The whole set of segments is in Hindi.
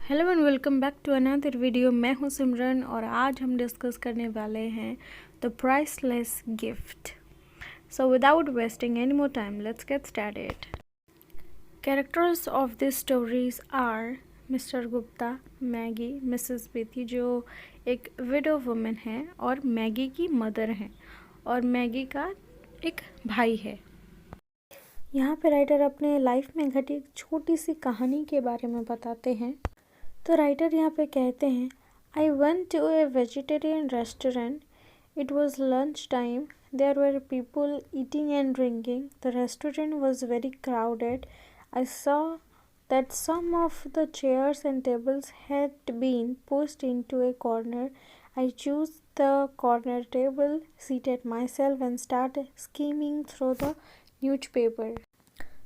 Hello and welcome back to another video. मैं हूं सिमरन और आज हम डिस्कस करने वाले हैं the priceless gift. So without wasting any more time let's get started. Characters of this stories are Mr Gupta, Maggie, Mrs Betty जो एक विडो वुमेन है और मैगी की मदर हैं और मैगी का एक भाई है। यहाँ पे राइटर अपने लाइफ में घटी एक छोटी सी कहानी के बारे में बताते हैं। तो राइटर यहाँ पे कहते हैं, I went to a vegetarian restaurant. It was lunch time. There were people eating and drinking. The restaurant was very crowded. I saw that some of the chairs and tables had been pushed into a corner. I chose the corner table, seated myself, and started skimming through the newspaper.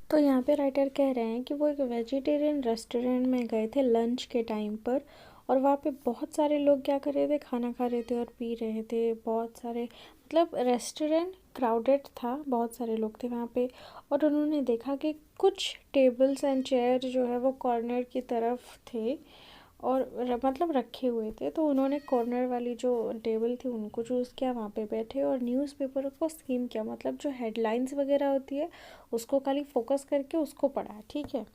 तो यहाँ पे राइटर कह रहे हैं कि वो एक वेजिटेरियन रेस्टोरेंट में गए थे लंच के टाइम पर और वहाँ पे बहुत सारे लोग क्या कर रहे थे, खाना खा रहे थे और पी रहे थे। बहुत सारे मतलब रेस्टोरेंट क्राउडेड था, बहुत सारे लोग थे वहाँ पे। और उन्होंने देखा कि कुछ टेबल्स एंड चेयर जो है वो कॉर्नर की तरफ थे और मतलब रखे हुए थे। तो उन्होंने कॉर्नर वाली जो टेबल थी उनको चूज़ किया, वहाँ पे बैठे और न्यूज़पेपर को स्किम किया, मतलब जो हेडलाइंस वगैरह होती है उसको खाली फोकस करके उसको पढ़ा। ठीक है।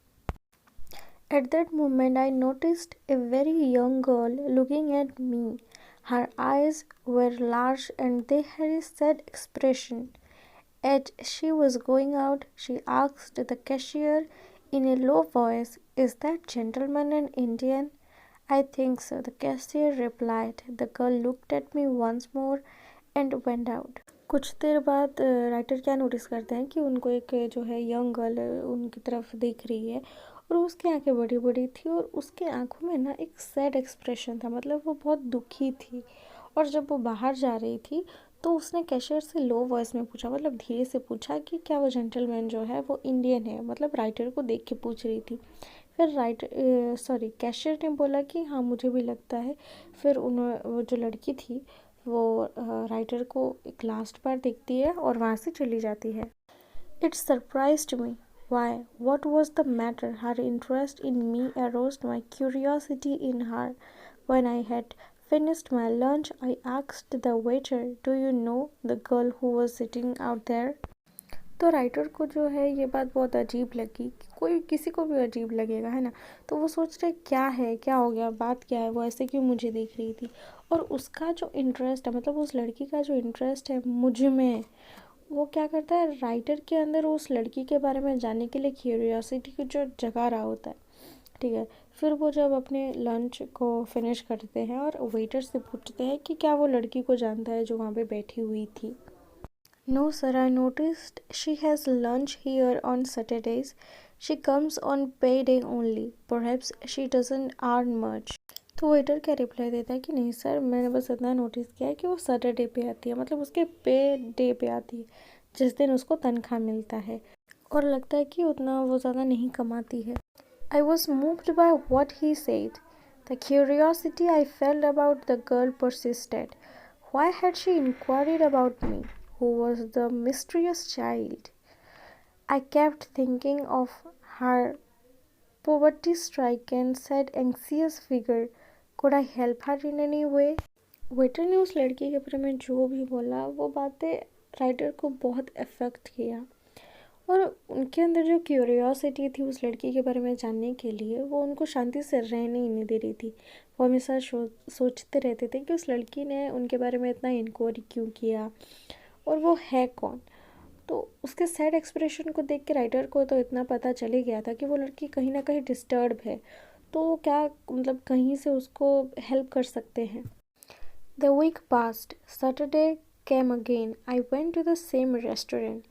At that moment, I noticed a very young girl looking at me. Her eyes were large and they had a sad expression. As she was going out, she asked the cashier in a low voice, "Is that gentleman an Indian?" I think so, the cashier replied. The girl looked at me once more and went out. कुछ देर बाद राइटर क्या नोटिस करते हैं कि उनको एक जो है यंग गर्ल उनकी तरफ देख रही है और उसकी आंखें बड़ी बड़ी थी और उसके आंखों में ना एक सैड एक्सप्रेशन था, मतलब वो बहुत दुखी थी। और जब वो बाहर जा रही थी तो उसने कैशियर से लो वॉइस में पूछा, मतलब धीरे से पूछा कि क्या वो जेंटलमैन जो है वो इंडियन है, मतलब राइटर को देख के पूछ रही थी। फिर कैशियर ने बोला कि हाँ मुझे भी लगता है। फिर वो जो लड़की थी वो राइटर को एक लास्ट बार देखती है और वहाँ से चली जाती है। It surprised me. Why? What was the matter? Her interest in me aroused my curiosity in her. When I had finished my lunch, I asked the waiter, "Do you know the girl who was sitting out there?" तो राइटर को जो है ये बात बहुत अजीब लगी कि कोई किसी को भी अजीब लगेगा, है ना। तो वो सोच रहे क्या है, क्या हो गया, बात क्या है, वो ऐसे क्यों मुझे देख रही थी। और उसका जो इंटरेस्ट है, मतलब उस लड़की का जो इंटरेस्ट है मुझ में, वो क्या करता है राइटर के अंदर उस लड़की के बारे में जानने के लिए क्यूरियोसिटी की जो जगा रहा होता है। ठीक है। फिर वो जब अपने लंच को फिनिश करते हैं और वेटर से पूछते हैं कि क्या वो लड़की को जानता है जो वहाँ पे बैठी हुई थी। No sir, I noticed she has lunch here on Saturdays. She comes on payday only. Perhaps she doesn't earn much. तो वेटर क्या रिप्लाई देता है कि नहीं सर, मैंने बस इतना नोटिस किया है कि वो सैटरडे पे आती है, मतलब उसके पे डे पे आती है जिस दिन उसको तनख्वाह मिलता है, और लगता है कि उतना वो ज़्यादा नहीं कमाती है। I was moved by what he said. The curiosity I felt about the girl persisted. Why had she inquired about me? Who was the mysterious child? I kept thinking of her poverty-stricken, sad, anxious figure. Could I help her in any way? Waiter ने उस लड़की के बारे में जो भी बोला वो बातें राइटर को बहुत अफेक्ट किया और उनके अंदर जो क्यूरियोसिटी थी उस लड़की के बारे में जानने के लिए, वो उनको शांति से रहने ही नहीं दे रही थी। वो हमेशा सोचते रहते थे कि उस लड़की ने उनके बारे में इतना इंक्वायरी क्यों किया और वो है कौन। तो उसके सैड एक्सप्रेशन को देख के राइटर को तो इतना पता चल ही गया था कि वो लड़की कहीं ना कहीं डिस्टर्ब है, तो वो क्या मतलब कहीं से उसको हेल्प कर सकते हैं। The week past. Saturday came again. I went to the same restaurant.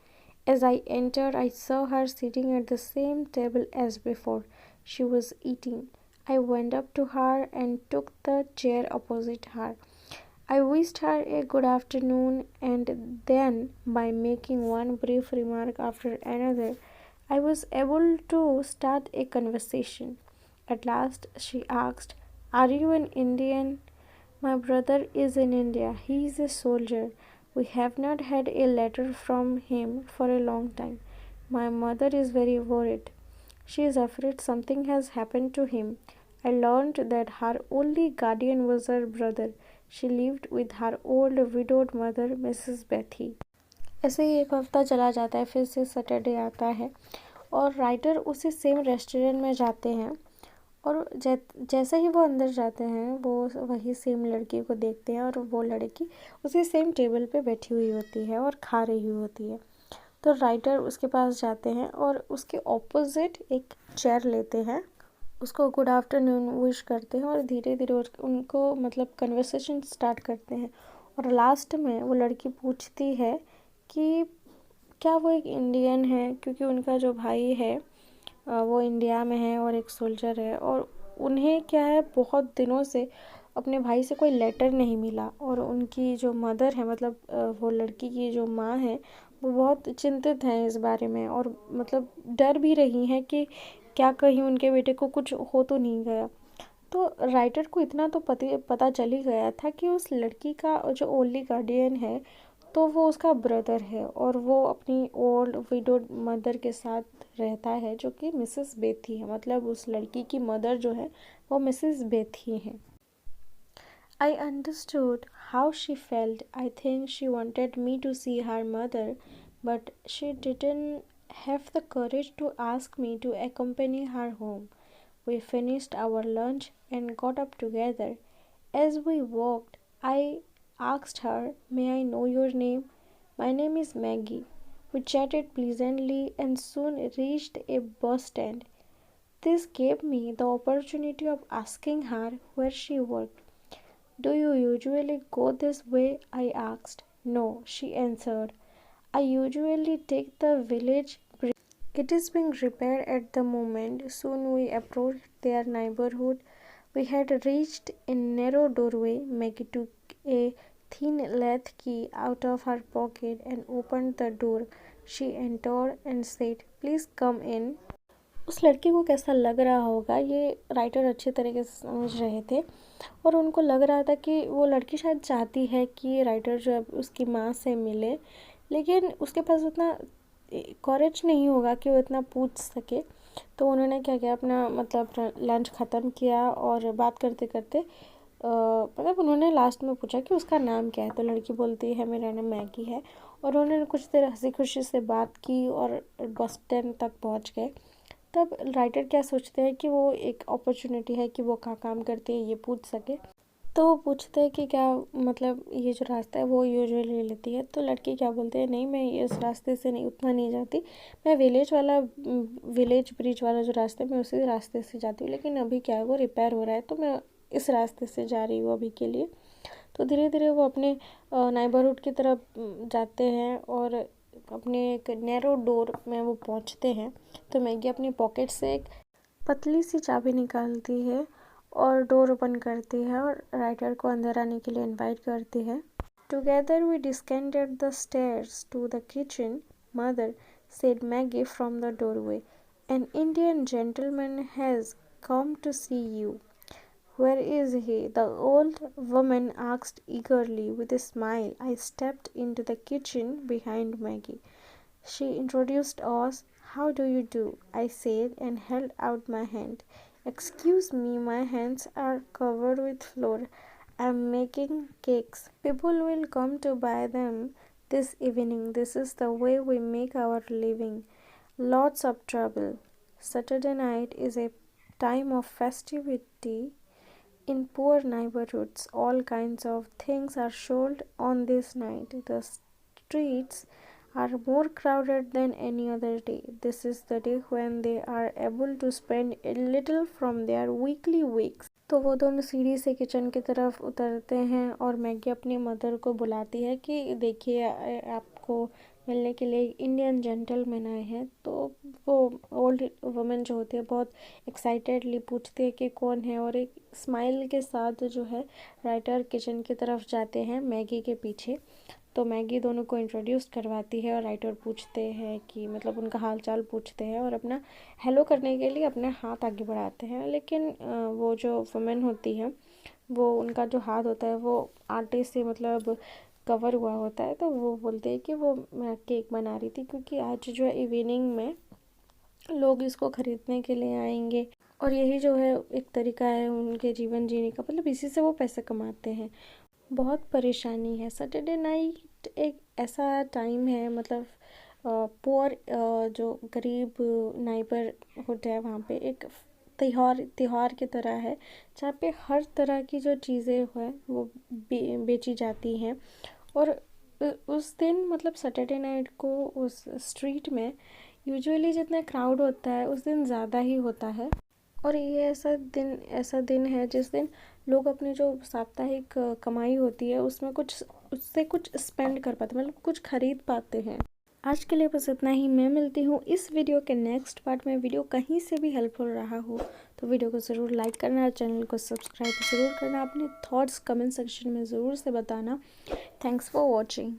As I entered, I saw her sitting at the same table as before. She was eating. I went up to her and took the chair opposite her. I wished her a good afternoon, and then, by making one brief remark after another, I was able to start a conversation. At last, she asked, "Are you an Indian?" "My brother is in India. He is a soldier. We have not had a letter from him for a long time. My mother is very worried. She is afraid something has happened to him. I learned that her only guardian was her brother. She lived with her old widowed mother, Mrs. Bethy. ऐसे ही एक हफ्ता चला जाता है, फिर से सैटरडे आता है और राइटर उसी सेम रेस्टोरेंट में जाते हैं और जैसे ही वो अंदर जाते हैं वो वही सेम लड़की को देखते हैं और वो लड़की उसी सेम टेबल पे बैठी हुई होती है और खा रही होती है। तो राइटर उसके पास जाते हैं और उसके ऑपोजिट एक चेयर लेते हैं, उसको गुड आफ्टरनून विश करते हैं और धीरे धीरे उनको मतलब कन्वर्सेशन स्टार्ट करते हैं। और लास्ट में वो लड़की पूछती है कि क्या वो एक इंडियन है, क्योंकि उनका जो भाई है वो इंडिया में है और एक सोल्जर है और उन्हें क्या है बहुत दिनों से अपने भाई से कोई लेटर नहीं मिला और उनकी जो मदर है मतलब वो लड़की की जो माँ है वो बहुत चिंतित हैं इस बारे में और मतलब डर भी रही हैं कि क्या कहीं उनके बेटे को कुछ हो तो नहीं गया। तो राइटर को इतना तो पता चल ही गया था कि उस लड़की का जो ओनली गार्डियन है तो वो उसका ब्रदर है और वो अपनी ओल्ड विडोड मदर के साथ रहता है जो कि मिसेस बेथी है, मतलब उस लड़की की मदर जो है वो मिसेस बेथी है। I understood how she felt. I think she wanted me to see her mother, but she didn't have the courage to ask me to accompany her home. We finished our lunch and got up together. As we walked, I asked her, "May I know your name?" "My name is Maggie." We chatted pleasantly and soon reached a bus stand. This gave me the opportunity of asking her where she worked. "Do you usually go this way?" I asked. "No," she answered. "I usually take the village bridge. It is being repaired at the moment." Soon we approached their neighborhood. We had reached a narrow doorway. Maggie took a thin latch key out of her pocket and opened the door. She entered and said, "Please come in." उस लड़की को कैसा लग रहा होगा ये राइटर अच्छे तरीके से समझ रहे थे और उनको लग रहा था कि वो लड़की शायद चाहती है कि राइटर जो है उसकी माँ से मिले, लेकिन उसके पास उतना कॉरेज नहीं होगा कि वो इतना पूछ सके। तो उन्होंने क्या किया, अपना मतलब लंच ख़त्म किया और बात करते करते मतलब उन्होंने लास्ट में पूछा कि उसका नाम क्या है। तो लड़की बोलती है मेरा नाम मैगी है और उन्होंने कुछ देर हंसी खुशी से बात की और बस स्टैंड तक पहुँच गए। तब राइटर क्या सोचते हैं कि वो एक अपॉर्चुनिटी है कि वो कहाँ काम करती है ये पूछ सके। तो वो पूछते हैं कि क्या मतलब ये जो रास्ता है वो यूजुअली लेती है। तो लड़की क्या बोलते हैं, नहीं मैं इस रास्ते से नहीं उतना नहीं जाती, मैं विलेज ब्रिज वाला जो रास्ता है मैं उसी रास्ते से जाती हूँ, लेकिन अभी क्या है वो रिपेयर हो रहा है तो मैं इस रास्ते से जा रही हूँ अभी के लिए। तो धीरे धीरे वो अपने नेबरहुड की तरफ जाते हैं और अपने एक नैरो डोर में वो पहुंचते हैं। तो मैगी अपनी पॉकेट से एक पतली सी चाबी निकालती है और डोर ओपन करती है और राइटर को अंदर आने के लिए इनवाइट करती है। Together we descended the stairs to the kitchen, mother said Maggie from the doorway. "An Indian gentleman has come to see you." "Where is he?" the old woman asked eagerly. With a smile, I stepped into the kitchen behind Maggie. She introduced us. "How do you do?" I said and held out my hand. "Excuse me, my hands are covered with flour. I'm making cakes. People will come to buy them this evening. This is the way we make our living. Lots of trouble. Saturday night is a time of festivity in poor neighborhoods. All kinds of things are sold on this night. The streets are more crowded than any other day. This is the day when they are able to spend a little from their weekly wakes." तो वो दोनों सीढ़ी से किचन की तरफ उतरते हैं और मैगी अपनी मदर को बुलाती है कि देखिए आपको मिलने के लिए इंडियन जेंटलमैन आए हैं। तो वो ओल्ड वुमेन जो होती है बहुत एक्साइटेडली पूछती है कि कौन है और एक स्माइल के साथ जो है राइटर किचन की तरफ जाते हैं मैगी के पीछे। तो मैगी दोनों को इंट्रोड्यूस करवाती है और राइटर पूछते हैं कि मतलब उनका हाल चाल पूछते हैं और अपना हेलो करने के लिए अपने हाथ आगे बढ़ाते हैं, लेकिन वो जो वुमेन होती है वो उनका जो हाथ होता है वो आटे से मतलब कवर हुआ होता है। तो वो बोलते हैं कि वो मैं केक बना रही थी क्योंकि आज जो है इवनिंग में लोग इसको ख़रीदने के लिए आएंगे और यही जो है एक तरीका है उनके जीवन जीने का, मतलब इसी से वो पैसे कमाते हैं। बहुत परेशानी है। सैटरडे नाइट एक ऐसा टाइम है, मतलब पुअर जो गरीब नाइबर होते हैं वहाँ पे एक त्योहार की तरह है, जहाँ पे हर तरह की जो चीज़ें हैं वो बेची जाती हैं। और उस दिन मतलब सैटरडे नाइट को उस स्ट्रीट में यूजुअली जितना क्राउड होता है उस दिन ज़्यादा ही होता है। और ये ऐसा दिन है जिस दिन लोग अपनी जो साप्ताहिक कमाई होती है उसमें कुछ उससे कुछ स्पेंड कर पाते, मतलब कुछ खरीद पाते हैं। आज के लिए बस इतना ही। मैं मिलती हूँ इस वीडियो के नेक्स्ट पार्ट में। वीडियो कहीं से भी हेल्पफुल रहा हो तो वीडियो को ज़रूर लाइक करना, चैनल को सब्सक्राइब ज़रूर करना, अपने थॉट्स कमेंट सेक्शन में ज़रूर से बताना। Thanks for watching.